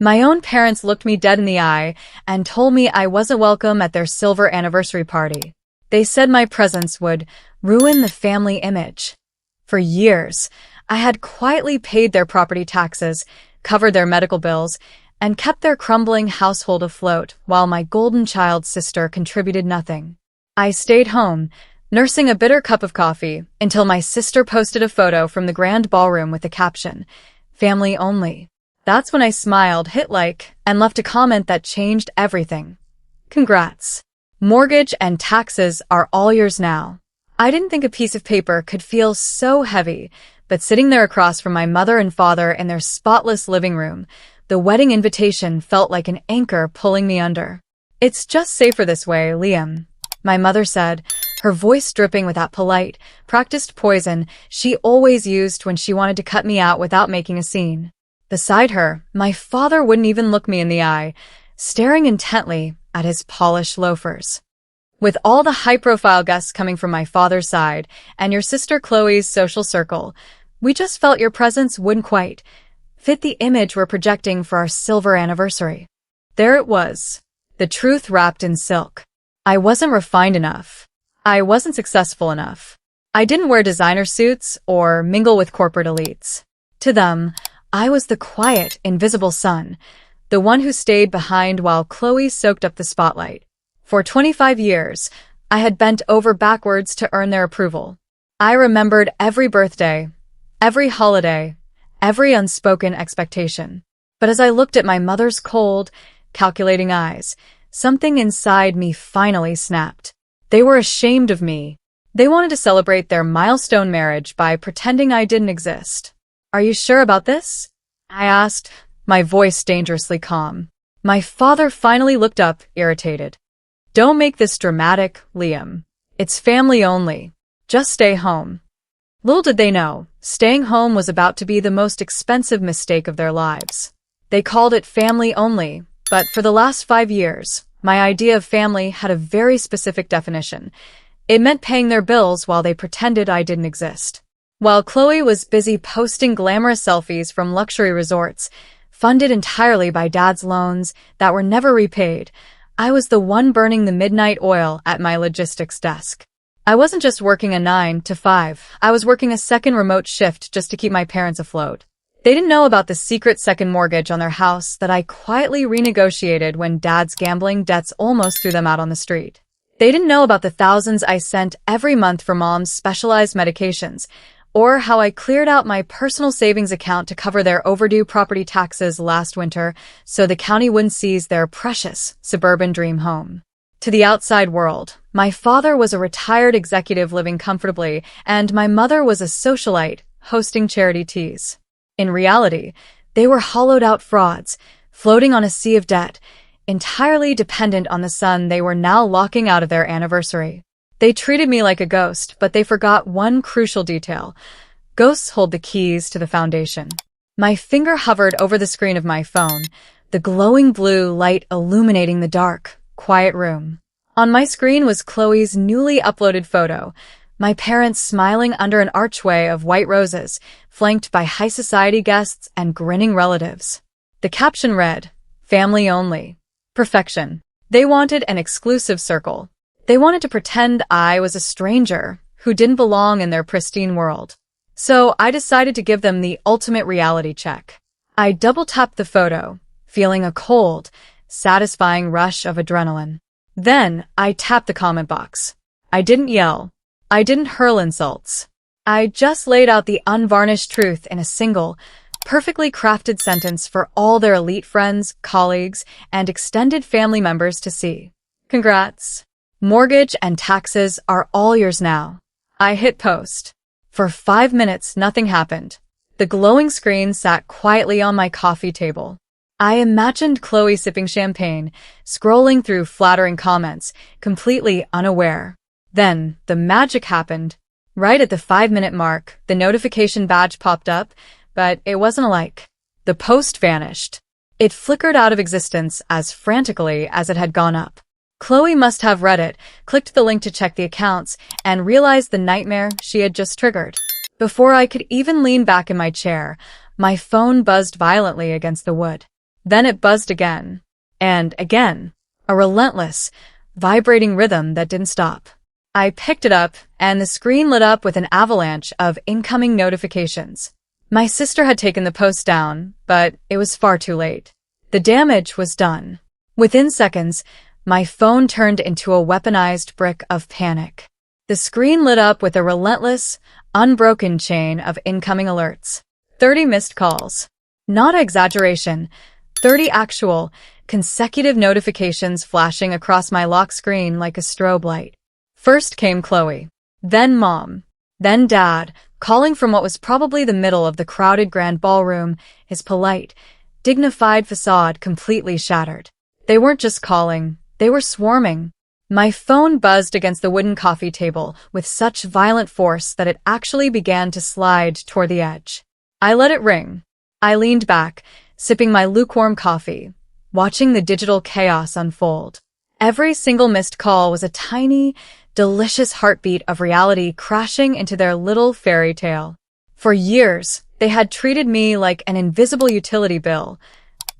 My own parents looked me dead in the eye and told me I wasn't welcome at their silver anniversary party. They said my presence would ruin the family image. For years, I had quietly paid their property taxes, covered their medical bills, and kept their crumbling household afloat while my golden child sister contributed nothing. I stayed home, nursing a bitter cup of coffee, until my sister posted a photo from the grand ballroom with the caption, "Family only." That's when I smiled, hit like, and left a comment that changed everything. Congrats. Mortgage and taxes are all yours now. I didn't think a piece of paper could feel so heavy, but sitting there across from my mother and father in their spotless living room, the wedding invitation felt like an anchor pulling me under. "It's just safer this way, Liam," my mother said, her voice dripping with that polite, practiced poison she always used when she wanted to cut me out without making a scene. Beside her, my father wouldn't even look me in the eye, staring intently at his polished loafers. "With all the high-profile guests coming from my father's side and your sister Chloe's social circle, we just felt your presence wouldn't quite fit the image we're projecting for our silver anniversary." There it was, the truth wrapped in silk. I wasn't refined enough. I wasn't successful enough. I didn't wear designer suits or mingle with corporate elites. To them, I was the quiet, invisible son, the one who stayed behind while Chloe soaked up the spotlight. For 25 years, I had bent over backwards to earn their approval. I remembered every birthday, every holiday, every unspoken expectation. But as I looked at my mother's cold, calculating eyes, something inside me finally snapped. They were ashamed of me. They wanted to celebrate their milestone marriage by pretending I didn't exist. "Are you sure about this?" I asked, my voice dangerously calm. My father finally looked up, irritated. "Don't make this dramatic, Liam. It's family only. Just stay home." Little did they know, staying home was about to be the most expensive mistake of their lives. They called it family only, but for the last 5 years, my idea of family had a very specific definition. It meant paying their bills while they pretended I didn't exist. While Chloe was busy posting glamorous selfies from luxury resorts, funded entirely by Dad's loans that were never repaid, I was the one burning the midnight oil at my logistics desk. I wasn't just working a 9 to 5, I was working a second remote shift just to keep my parents afloat. They didn't know about the secret second mortgage on their house that I quietly renegotiated when Dad's gambling debts almost threw them out on the street. They didn't know about the thousands I sent every month for Mom's specialized medications, or how I cleared out my personal savings account to cover their overdue property taxes last winter so the county wouldn't seize their precious suburban dream home. To the outside world, my father was a retired executive living comfortably, and my mother was a socialite hosting charity teas. In reality, they were hollowed-out frauds, floating on a sea of debt, entirely dependent on the son they were now locking out of their anniversary. They treated me like a ghost, but they forgot one crucial detail. Ghosts hold the keys to the foundation. My finger hovered over the screen of my phone, the glowing blue light illuminating the dark, quiet room. On my screen was Chloe's newly uploaded photo, my parents smiling under an archway of white roses, flanked by high society guests and grinning relatives. The caption read, "Family only. Perfection." They wanted an exclusive circle. They wanted to pretend I was a stranger who didn't belong in their pristine world. So I decided to give them the ultimate reality check. I double-tapped the photo, feeling a cold, satisfying rush of adrenaline. Then I tapped the comment box. I didn't yell. I didn't hurl insults. I just laid out the unvarnished truth in a single, perfectly crafted sentence for all their elite friends, colleagues, and extended family members to see. Congrats. Mortgage and taxes are all yours now. I hit post. For 5 minutes, nothing happened. The glowing screen sat quietly on my coffee table. I imagined Chloe sipping champagne, scrolling through flattering comments, completely unaware. Then, the magic happened. Right at the 5-minute mark, the notification badge popped up, but it wasn't a like. The post vanished. It flickered out of existence as frantically as it had gone up. Chloe must have read it, clicked the link to check the accounts, and realized the nightmare she had just triggered. Before I could even lean back in my chair, my phone buzzed violently against the wood. Then it buzzed again. And again. A relentless, vibrating rhythm that didn't stop. I picked it up, and the screen lit up with an avalanche of incoming notifications. My sister had taken the post down, but it was far too late. The damage was done. Within seconds, my phone turned into a weaponized brick of panic. The screen lit up with a relentless, unbroken chain of incoming alerts. 30 missed calls. Not exaggeration. 30 actual, consecutive notifications flashing across my lock screen like a strobe light. First came Chloe. Then Mom. Then Dad, calling from what was probably the middle of the crowded grand ballroom, his polite, dignified facade completely shattered. They weren't just calling, they were swarming. My phone buzzed against the wooden coffee table with such violent force that it actually began to slide toward the edge. I let it ring. I leaned back, sipping my lukewarm coffee, watching the digital chaos unfold. Every single missed call was a tiny, delicious heartbeat of reality crashing into their little fairy tale. For years, they had treated me like an invisible utility bill,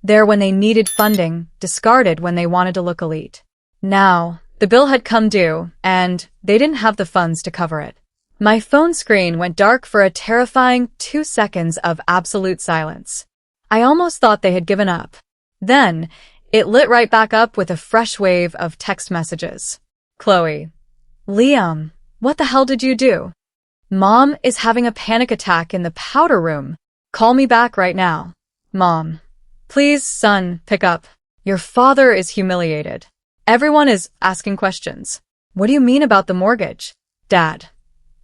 there when they needed funding, discarded when they wanted to look elite. Now, the bill had come due, and they didn't have the funds to cover it. My phone screen went dark for a terrifying 2 seconds of absolute silence. I almost thought they had given up. Then, it lit right back up with a fresh wave of text messages. Chloe. Liam, what the hell did you do? Mom is having a panic attack in the powder room. Call me back right now. Mom. Please, son, pick up. Your father is humiliated. Everyone is asking questions. What do you mean about the mortgage? Dad.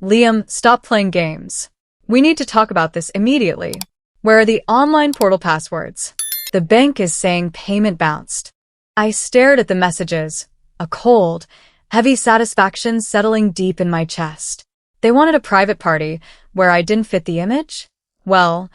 Liam, stop playing games. We need to talk about this immediately. Where are the online portal passwords? The bank is saying payment bounced. I stared at the messages, a cold, heavy satisfaction settling deep in my chest. They wanted a private party where I didn't fit the image? Well,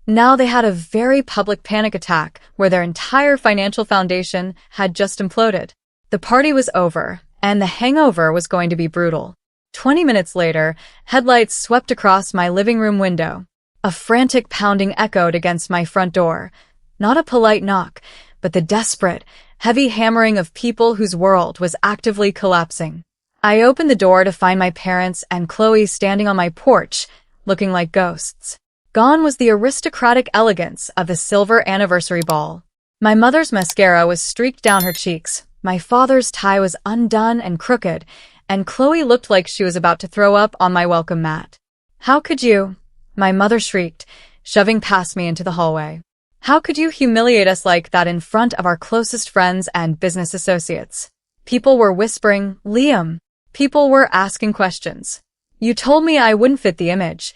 now they had a very public panic attack where their entire financial foundation had just imploded. The party was over, and the hangover was going to be brutal. 20 minutes later, headlights swept across my living room window. A frantic pounding echoed against my front door. Not a polite knock, but the desperate, heavy hammering of people whose world was actively collapsing. I opened the door to find my parents and Chloe standing on my porch, looking like ghosts. Gone was the aristocratic elegance of the silver anniversary ball. My mother's mascara was streaked down her cheeks, my father's tie was undone and crooked, and Chloe looked like she was about to throw up on my welcome mat. How could you? My mother shrieked, shoving past me into the hallway. How could you humiliate us like that in front of our closest friends and business associates? People were whispering, Liam. People were asking questions. You told me I wouldn't fit the image.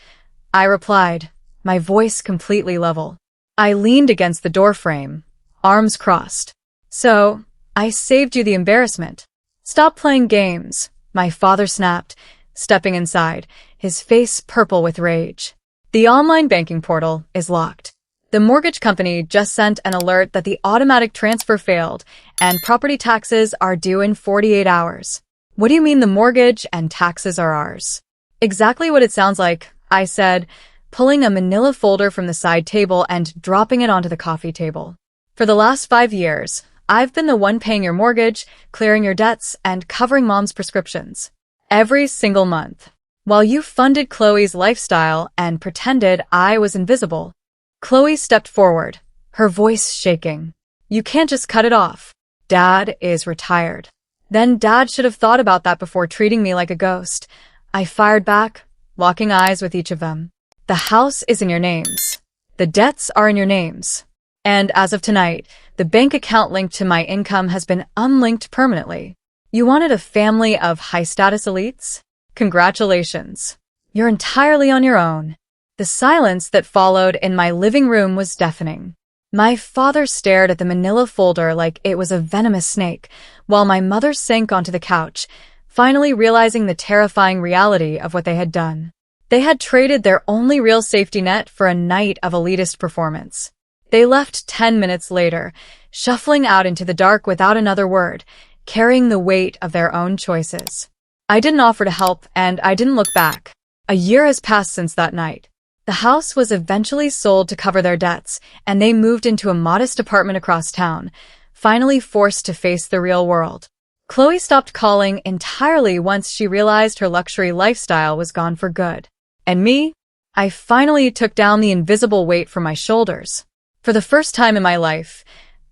I replied, my voice completely level. I leaned against the doorframe, arms crossed. So, I saved you the embarrassment. Stop playing games, my father snapped, stepping inside, his face purple with rage. The online banking portal is locked. The mortgage company just sent an alert that the automatic transfer failed and property taxes are due in 48 hours. What do you mean the mortgage and taxes are ours? Exactly what it sounds like, I said, pulling a manila folder from the side table and dropping it onto the coffee table. For the last 5 years, I've been the one paying your mortgage, clearing your debts, and covering Mom's prescriptions. Every single month. While you funded Chloe's lifestyle and pretended I was invisible. Chloe stepped forward, her voice shaking. You can't just cut it off. Dad is retired. Then Dad should have thought about that before treating me like a ghost. I fired back, locking eyes with each of them. The house is in your names. The debts are in your names. And as of tonight, the bank account linked to my income has been unlinked permanently. You wanted a family of high-status elites? Congratulations. You're entirely on your own. The silence that followed in my living room was deafening. My father stared at the manila folder like it was a venomous snake, while my mother sank onto the couch, finally realizing the terrifying reality of what they had done. They had traded their only real safety net for a night of elitist performance. They left 10 minutes later, shuffling out into the dark without another word, carrying the weight of their own choices. I didn't offer to help, and I didn't look back. A year has passed since that night. The house was eventually sold to cover their debts, and they moved into a modest apartment across town, finally forced to face the real world. Chloe stopped calling entirely once she realized her luxury lifestyle was gone for good. And me? I finally took down the invisible weight from my shoulders. For the first time in my life,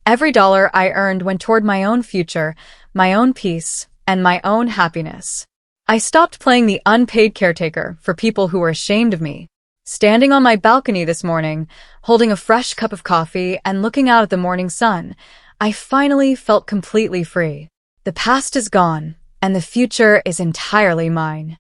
every dollar I earned went toward my own future, my own peace, and my own happiness. I stopped playing the unpaid caretaker for people who were ashamed of me. Standing on my balcony this morning, holding a fresh cup of coffee and looking out at the morning sun, I finally felt completely free. The past is gone, and the future is entirely mine.